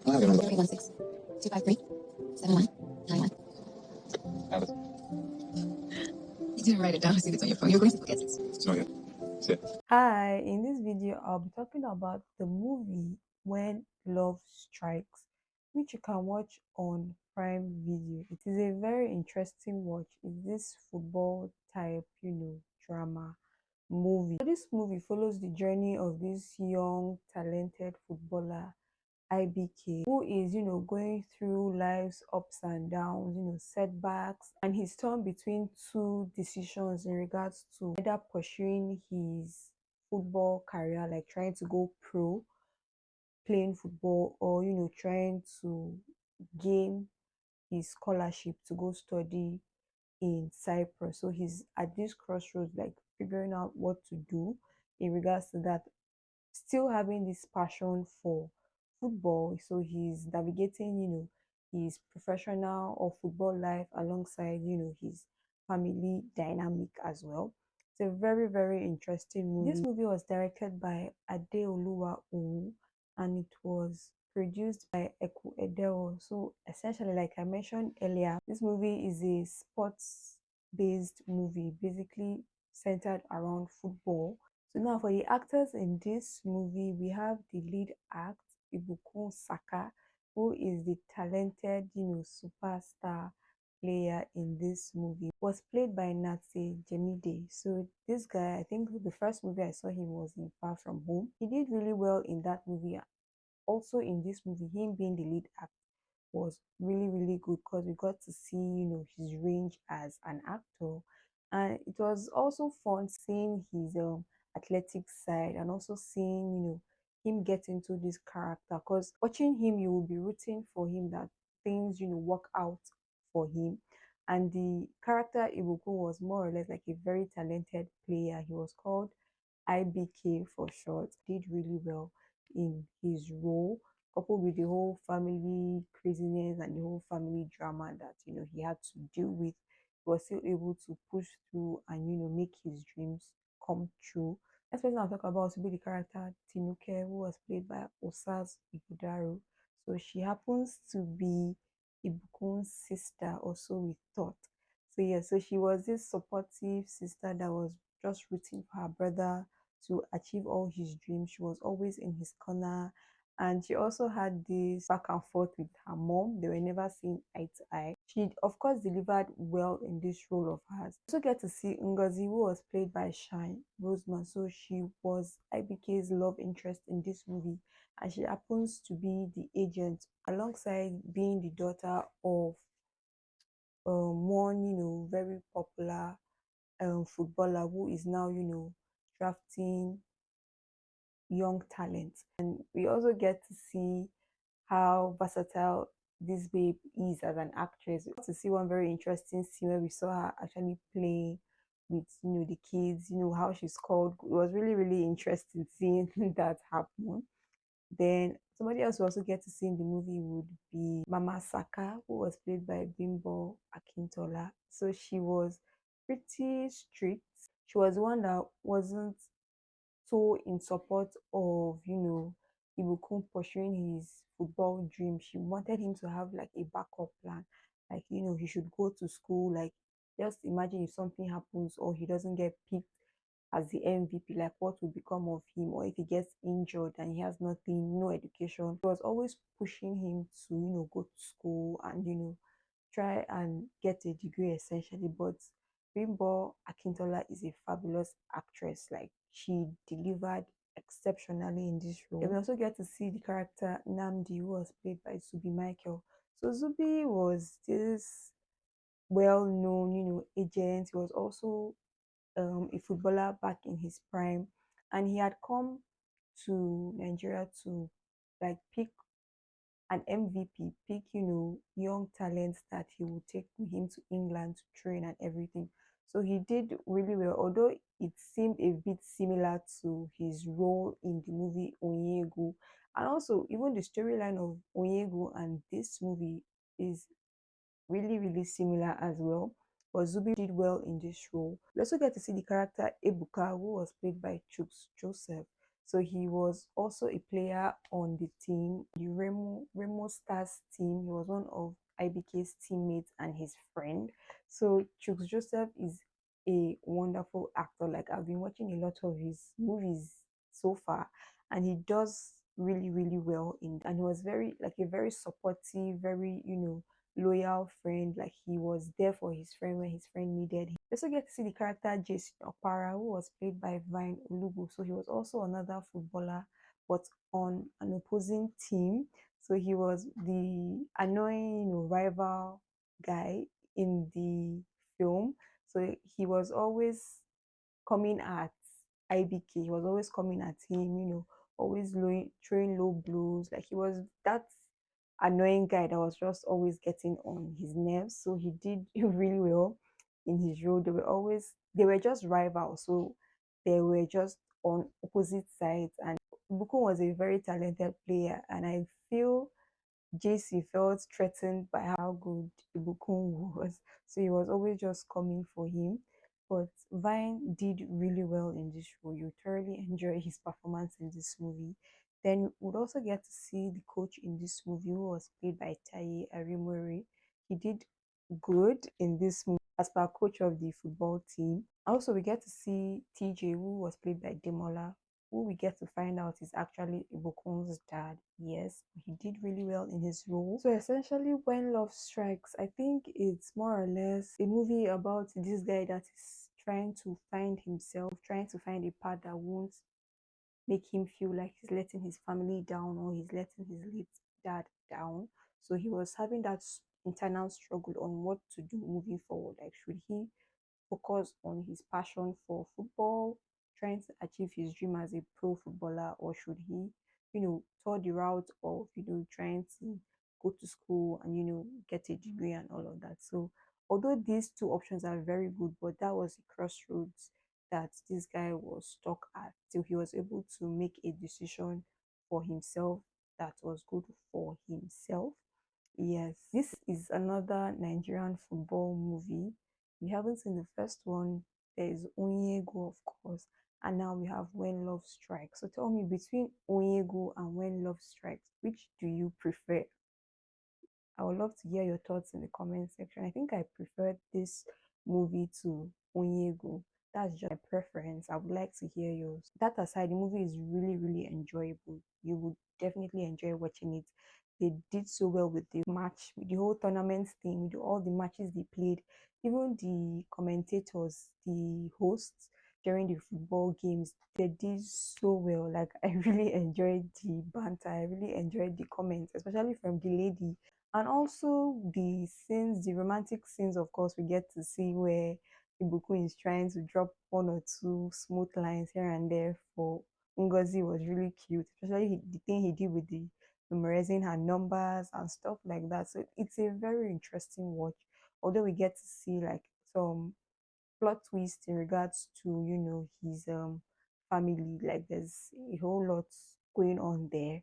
I have your number. 0316 253 7191. Have it. You didn't write it down. See if it's on your phone. You're going to forget it. It's not yet. It's it. Hi, in this video, I'll be talking about the movie When Love Strikes, which you can watch on Prime Video. It is a very interesting watch. It's this football type, drama movie. So this movie follows the journey of this young, talented footballer, IBK, who is, going through life's ups and downs, setbacks, and he's torn between two decisions in regards to either pursuing his football career, like trying to go pro, playing football, or, trying to gain his scholarship to go study in Cyprus. So he's at this crossroads, like figuring out what to do in regards to that, still having this passion for football. So he's navigating, his professional or football life alongside, his family dynamic as well. It's a very, very interesting movie. This movie was directed by Adeoluwa Owu, and it was produced by Eku Edewor. So essentially, like I mentioned earlier, this movie is a sports based movie, basically centered around football. So now for the actors in this movie, we have the lead act, Ibukun Saka, who is the talented, superstar player in this movie. Was played by Natse Jemide. So this guy, I think the first movie I saw him was in Far From Home. He did really well in that movie. Also in this movie, him being the lead act was really, really good because we got to see, his range as an actor. And it was also fun seeing his athletic side, and also seeing, him get into this character, because watching him, you will be rooting for him that things, work out for him. And the character Ibukun was more or less like a very talented player. He was called IBK for short. Did really well in his role, coupled with the whole family craziness and the whole family drama that he had to deal with. He was still able to push through and make his dreams come true. Next person I'll talk about will be the character Tinuke, who was played by Osas Ighodaro. So she happens to be Ibukun's sister, also with thought. So yeah, so she was this supportive sister that was just rooting for her brother to achieve all his dreams. She was always in his corner. And she also had this back and forth with her mom. They were never seen eye to eye. She, of course, delivered well in this role of hers. We also get to see Ngozi, who was played by Shine Rosman. So she was IBK's love interest in this movie. And she happens to be the agent, alongside being the daughter of one, very popular footballer who is now, drafting young talent. And we also get to see how versatile this babe is as an actress. We got to see one very interesting scene where we saw her actually play with the kids, how she's called. It was really, really interesting seeing that happen. Then somebody else we also get to see in the movie would be Mama Saka, who was played by Bimbo Akintola. So she was pretty strict. She was one that wasn't so in support of, Ibukun pursuing his football dream. She wanted him to have like a backup plan. Like, he should go to school. Like, just imagine if something happens or he doesn't get picked as the MVP, like what will become of him, or if he gets injured and he has nothing, no education. She was always pushing him to, go to school and, try and get a degree essentially. But Bimbo Akintola is a fabulous actress. Like, she delivered exceptionally in this role. And we also get to see the character Namdi, who was played by Zubby Michael. So Zubby was this well-known, agent. He was also a footballer back in his prime, and he had come to Nigeria to like pick an MVP, pick, young talents that he would take with him to England to train and everything. So he did really well, although it seemed a bit similar to his role in the movie Onyegu. And also, even the storyline of Onyegu and this movie is really, really similar as well. But Zubby did well in this role. We also get to see the character Ebuka, who was played by Chuks Joseph. So he was also a player on the team, the Remo Stars team. He was one of IBK's teammates and his friend. So Chuks Joseph is a wonderful actor. Like I've been watching a lot of his movies so far, and he does really, really well in. And he was very like a very supportive, very loyal friend. Like he was there for his friend when his friend needed him. We also get to see the character Jason Opara, who was played by Vine Olugu. So he was also another footballer, but on an opposing team. So he was the annoying, rival guy in the film. So he was always coming at IBK. He was always coming at him, always throwing low blows. Like he was that annoying guy that was just always getting on his nerves. So he did really well in his role. They were just rivals. So they were just on opposite sides. And Ibukun was a very talented player. And I feel JC felt threatened by how good Ibukun was, so he was always just coming for him. But Vine did really well in this role. You thoroughly enjoy his performance in this movie. Then we'd also get to see the coach in this movie, who was played by Taye Arimoro. He did good in this movie as per coach of the football team. Also, we get to see TJ, who was played by Demola, who we get to find out is actually Ibukun's dad. Yes, he did really well in his role. So essentially, When Love Strikes, I think it's more or less a movie about this guy that is trying to find himself, trying to find a path that won't make him feel like he's letting his family down or he's letting his late dad down. So he was having that internal struggle on what to do moving forward. Like, should he focus on his passion for football, trying to achieve his dream as a pro footballer, or should he, tour the route of, trying to go to school and, get a degree and all of that. So, although these two options are very good, but that was the crossroads that this guy was stuck at till he was able to make a decision for himself that was good for himself. Yes, this is another Nigerian football movie. We haven't seen the first one. There is Onyego, of course, and now we have When Love Strikes. So tell me, between Onyego and When Love Strikes, which do you prefer? I would love to hear your thoughts in the comment section. I think I preferred this movie to Onyego. That's just my preference. I would like to hear yours. That aside, the movie is really, really enjoyable. You would definitely enjoy watching it. They did so well with the match, with the whole tournament thing, with all the matches they played, even the commentators, the hosts during the football games, they did so well. Like I really enjoyed the banter. I really enjoyed the comments, especially from the lady, and also the scenes, the romantic scenes, of course, we get to see where Ibukun is trying to drop one or two smooth lines here and there for Ngozi was really cute, especially the thing he did with the memorizing her numbers and stuff like that. So it's a very interesting watch. Although we get to see like some plot twist in regards to his family, like there's a whole lot going on there,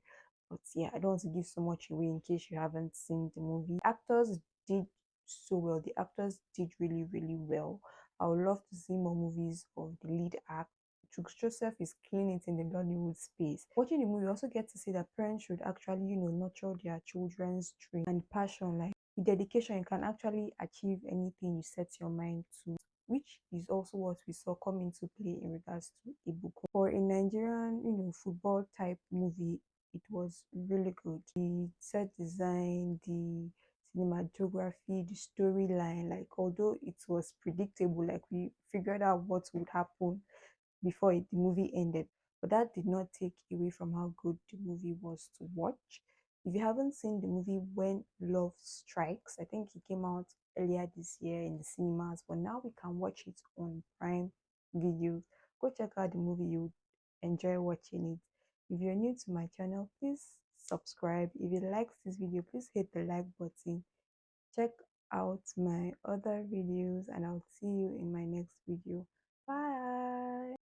but yeah, I don't want to give so much away in case you haven't seen the movie. Actors did so well. The actors did really, really well. I would love to see more movies of the lead act. Chuks Joseph is killing it in the Nollywood space. Watching the movie, you also get to see that parents should actually, nurture their children's dream and passion. Like with dedication, you can actually achieve anything you set your mind to, which is also what we saw come into play in regards to Ibukun. For a Nigerian, football type movie, it was really good. The set design, the cinematography, the storyline, like although it was predictable, like we figured out what would happen before the movie ended. But that did not take away from how good the movie was to watch. If you haven't seen the movie When Love Strikes, I think it came out earlier this year in the cinemas, but now we can watch it on Prime Video. Go check out the movie, you enjoy watching it. If you're new to my channel, please subscribe. If you like this video, please hit the like button. Check out my other videos, and I'll see you in my next video. Bye.